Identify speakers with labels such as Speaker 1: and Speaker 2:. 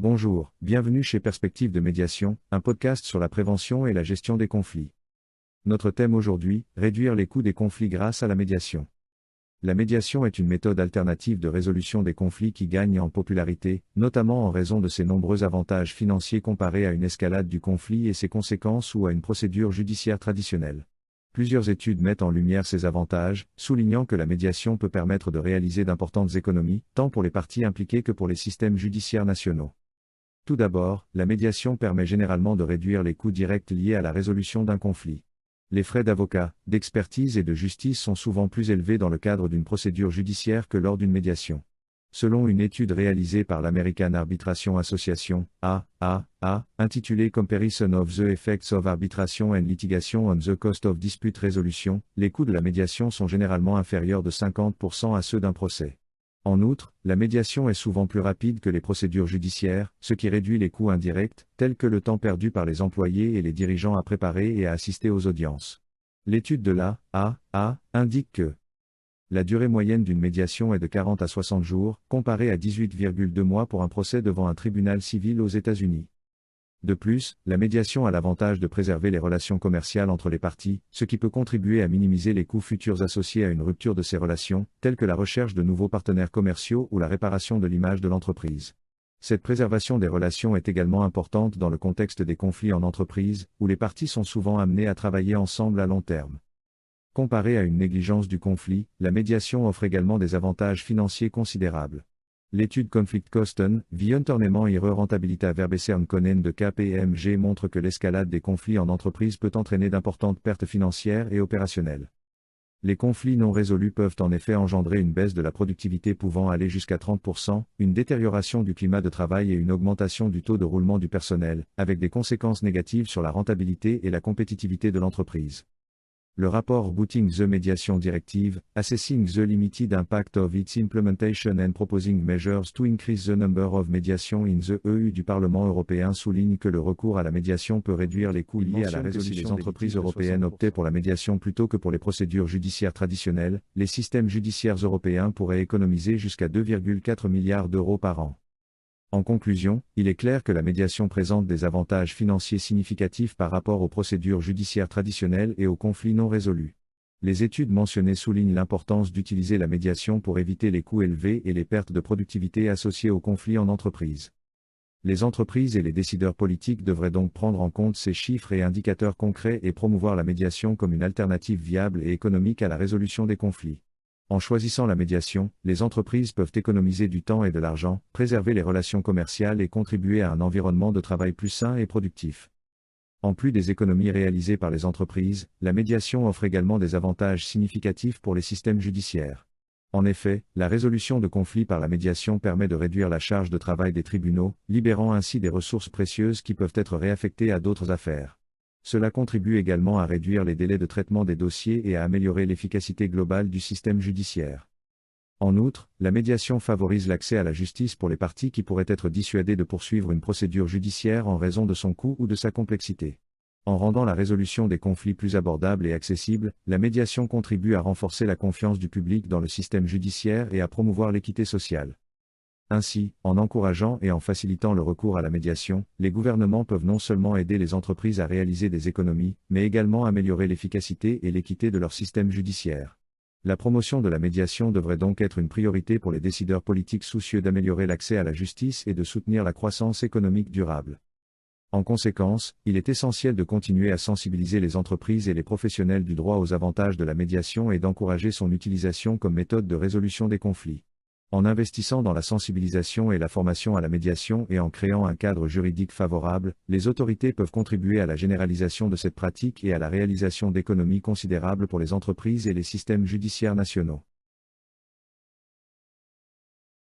Speaker 1: Bonjour, bienvenue chez Perspective de médiation, un podcast sur la prévention et la gestion des conflits. Notre thème aujourd'hui, réduire les coûts des conflits grâce à la médiation. La médiation est une méthode alternative de résolution des conflits qui gagne en popularité, notamment en raison de ses nombreux avantages financiers comparés à une escalade du conflit et ses conséquences ou à une procédure judiciaire traditionnelle. Plusieurs études mettent en lumière ces avantages, soulignant que la médiation peut permettre de réaliser d'importantes économies, tant pour les parties impliquées que pour les systèmes judiciaires nationaux. Tout d'abord, la médiation permet généralement de réduire les coûts directs liés à la résolution d'un conflit. Les frais d'avocat, d'expertise et de justice sont souvent plus élevés dans le cadre d'une procédure judiciaire que lors d'une médiation. Selon une étude réalisée par l'American Arbitration Association, AAA, intitulée Comparison of the Effects of Arbitration and Litigation on the Cost of Dispute Resolution, les coûts de la médiation sont généralement inférieurs de 50% à ceux d'un procès. En outre, la médiation est souvent plus rapide que les procédures judiciaires, ce qui réduit les coûts indirects, tels que le temps perdu par les employés et les dirigeants à préparer et à assister aux audiences. L'étude de la AA indique que la durée moyenne d'une médiation est de 40 à 60 jours, comparée à 18,2 mois pour un procès devant un tribunal civil aux États-Unis. De plus, la médiation a l'avantage de préserver les relations commerciales entre les parties, ce qui peut contribuer à minimiser les coûts futurs associés à une rupture de ces relations, tels que la recherche de nouveaux partenaires commerciaux ou la réparation de l'image de l'entreprise. Cette préservation des relations est également importante dans le contexte des conflits en entreprise, où les parties sont souvent amenées à travailler ensemble à long terme. Comparée à une négligence du conflit, la médiation offre également des avantages financiers considérables. L'étude Conflict Kosten, wie Unternehmen ihre Rentabilität verbessern können de KPMG montre que l'escalade des conflits en entreprise peut entraîner d'importantes pertes financières et opérationnelles. Les conflits non résolus peuvent en effet engendrer une baisse de la productivité pouvant aller jusqu'à 30%, une détérioration du climat de travail et une augmentation du taux de roulement du personnel, avec des conséquences négatives sur la rentabilité et la compétitivité de l'entreprise. Le rapport Booting the Mediation Directive, Assessing the Limited Impact of its Implementation and Proposing Measures to Increase the Number of Mediation in the EU du Parlement européen souligne que le recours à la médiation peut réduire les coûts liés à la résolution. Si les entreprises européennes optaient pour la médiation plutôt que pour les procédures judiciaires traditionnelles, les systèmes judiciaires européens pourraient économiser jusqu'à 2,4 milliards d'euros par an. En conclusion, il est clair que la médiation présente des avantages financiers significatifs par rapport aux procédures judiciaires traditionnelles et aux conflits non résolus. Les études mentionnées soulignent l'importance d'utiliser la médiation pour éviter les coûts élevés et les pertes de productivité associées aux conflits en entreprise. Les entreprises et les décideurs politiques devraient donc prendre en compte ces chiffres et indicateurs concrets et promouvoir la médiation comme une alternative viable et économique à la résolution des conflits. En choisissant la médiation, les entreprises peuvent économiser du temps et de l'argent, préserver les relations commerciales et contribuer à un environnement de travail plus sain et productif. En plus des économies réalisées par les entreprises, la médiation offre également des avantages significatifs pour les systèmes judiciaires. En effet, la résolution de conflits par la médiation permet de réduire la charge de travail des tribunaux, libérant ainsi des ressources précieuses qui peuvent être réaffectées à d'autres affaires. Cela contribue également à réduire les délais de traitement des dossiers et à améliorer l'efficacité globale du système judiciaire. En outre, la médiation favorise l'accès à la justice pour les parties qui pourraient être dissuadées de poursuivre une procédure judiciaire en raison de son coût ou de sa complexité. En rendant la résolution des conflits plus abordable et accessible, la médiation contribue à renforcer la confiance du public dans le système judiciaire et à promouvoir l'équité sociale. Ainsi, en encourageant et en facilitant le recours à la médiation, les gouvernements peuvent non seulement aider les entreprises à réaliser des économies, mais également améliorer l'efficacité et l'équité de leur système judiciaire. La promotion de la médiation devrait donc être une priorité pour les décideurs politiques soucieux d'améliorer l'accès à la justice et de soutenir la croissance économique durable. En conséquence, il est essentiel de continuer à sensibiliser les entreprises et les professionnels du droit aux avantages de la médiation et d'encourager son utilisation comme méthode de résolution des conflits. En investissant dans la sensibilisation et la formation à la médiation et en créant un cadre juridique favorable, les autorités peuvent contribuer à la généralisation de cette pratique et à la réalisation d'économies considérables pour les entreprises et les systèmes judiciaires nationaux.